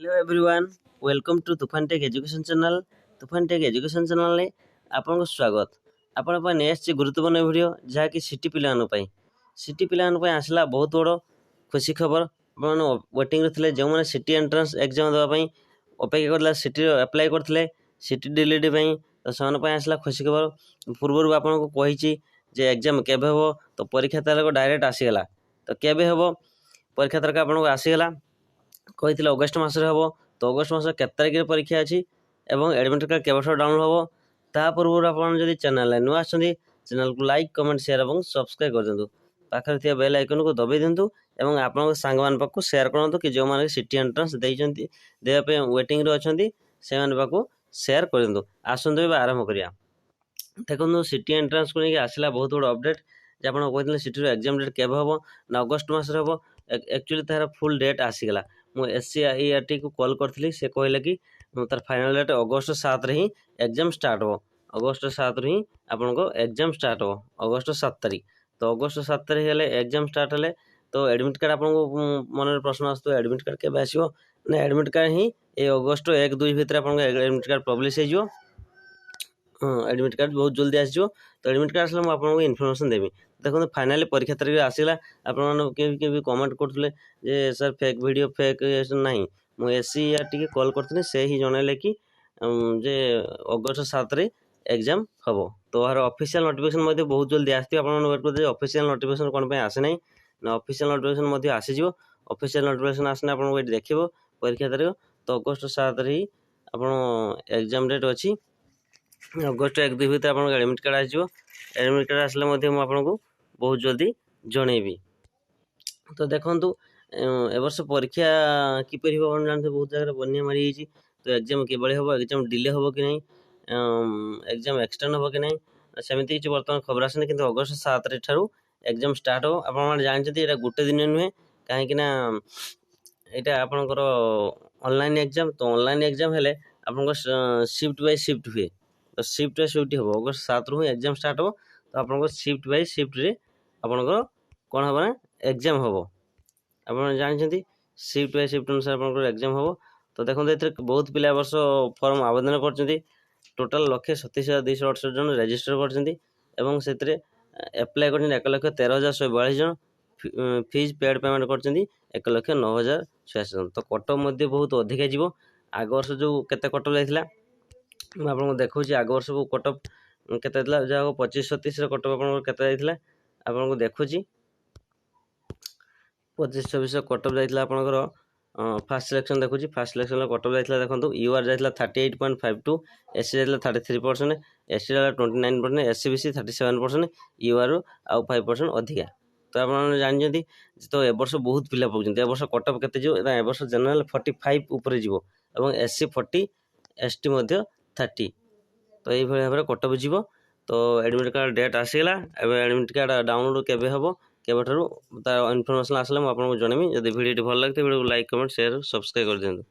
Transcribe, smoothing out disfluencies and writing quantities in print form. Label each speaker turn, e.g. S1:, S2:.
S1: Hello everyone, welcome to Tufan Tech Education Channel. Tufan Tech Education Channel रे आपनको स्वागत। आपण पर नेक्स्ट गुरुत्वपूर्ण वीडियो जहाँ कि सिटी पिलान पाई सिटी पिलान पाई आसला बहुत बड़ खुशी खबर। आपण वेटिंग रे थिले जो माने सिटी एंट्रेंस एग्जाम देबा पाई अपेक्षा करला सिटी अप्लाई करथिले सिटी डिलीट पाई तो सन पाई आसला खुशी खबर। पूर्व आपनको कहिची जे एग्जाम केबे हो तो परीक्षा तारीख डायरेक्ट आसीगला तो केबे हो परीक्षा तारीख आपनको आसीगला कही अगस्ट मसरे हम तो अगस्ट मस के तारिख परीक्षा अच्छी एडमिट कार्ड केवल डाउनलोड हम ता पूर्व आप चैनल नुआ चैनल को लाइक कमेंट शेयर और सब्सक्राइब कर दिंतु पाखे थी बेल आइकन को दबाई दिंतु और आपण सांग मान पाक शेयर करूँ कि जो मैंने सिटी एंट्रेंस देवाई वेटिंग अच्छा से शेयर कर दिंतु आसतु आरंभ करिया। देखो सिटी एंट्रेंस को लेकिन आसला बहुत बड़ा अपडेट जे आप कहते सिटी एग्जाम डेट केवे हम ना अगस्ट मसरे हम एक्चुअली तार फुल डेट आसीगला मुझे SCERT को कॉल करी से कहले कि तार फाइनल डेट अगस्ट 7 ही एग्जाम स्टार्ट हो अगस्ट 7 ही आपको एग्जाम स्टार्ट हो अगस्ट 7 तारीख तो अगस्ट 7 तारीख हेले एग्जाम स्टार्ट हेले तो एडमिट कार्ड आपको मन प्रश्न आसो एडमिट कार्ड केवे आसो ना एडमिट कार्ड ही ये अगस्ट 1-2 भितर आप एडमिट कार्ड पब्लिश हो एडमिट कार्ड बहुत जल्दी आसो तो एडमिट कार्ड आसला आपको इनफर्मेशन देवी। देखो फाइनाली परीक्षा तारीख आसला आपने कमेंट करते जे सर फेक वीडियो फेक ना मुझे SCERT के कॉल करते से ही जनइले कि जे अगस्ट 7 एग्जाम हम तो यार ऑफिशियल नोटिफिकेशन बहुत जल्दी आसती वेट करते ऑफिशियल नोटिफिकेशन कौन पे आसे ना ना ऑफिशियल नोटिफिकेशन आसीज ऑफिशियल नोटिफिकेशन आसने आपको ये देखिए परीक्षा तारीख तो अगस्ट 7 ही आप एग्जाम डेट अच्छी अगस्ट 1-2 भितर आप एडमिट कार्ड आसो एडमिट कार्ड आसले आपको बहुत जल्दी जनइबी। तो देखूँ ए वर्ष परीक्षा किपर हम जानते बहुत जगह बनिया मारी तो एग्जाम कि हम एग्जाम डिले हम कि नहीं एग्जाम एक्सटेंड हम कि नहीं सेमती किसी बर्तमान खबर आसनी कि अगस्ट 7 ठारू एग्जाम स्टार्ट हो आप जानते ये गोटे दिन नुहे कहीं यहाँ आपंकर ऑनलाइन एग्जाम तो ऑनलाइन एग्जाम हेले आप शिफ्ट बाय शिफ्ट हुए तो शिफ्ट बाय शिफ्ट हम अगस्ट 7 रू एग्जाम स्टार्ट हो तो आप शिफ्ट बाय शिफ्ट रे आपंकर कौन हम ना एग्जाम हम आप जानते शिफ्ट बाय शिफ्ट अनुसार आप एग्जाम हम तो देखो ये बहुत पिला वर्ष फॉर्म आवेदन कर टोटाल 1,37,268 जन रेजिस्टर कर एप्लाय कर 1,13,142 जन फीज पेड पेमेंट कर 1,09,086 जन तो कटअफ बहुत अधिका जीव आग वर्ष जो केते कटअफ जाइथिला आपको देखा आग वर्ष को कटअफ केते जहाँ 25-30 कटअफ आपको देखुची 25-26 कटअफ जाइथिला आपनकर फास्ट सिलेक्शन देखुची फास्ट सिलेक्शन कटअफ जाइथिला देखंतु UR जाइथिला 38.52 SC जाइथिला 33% SC जाइथिला 29% SCBC 37% UR आउ 5% अधिका तो आप जानते तो ए वर्ष बहुत पिला पकड़ ए वर्ष कटअफ केते जीव ए वर्ष जनरल 45 ऊपर जीव और SC 40 ST 30 तो ये भाव में कटअफ जीव तो एडमिट कार्ड डेट आसीगला एडमिट कार्ड डाउनलोड केबे हम केबठारू तार इनफर्मेशन आसला आपको जनइबी जब वीडियो भल लगे वीडियो को लाइक कमेंट शेयर सब्सक्राइब कर दिंतु।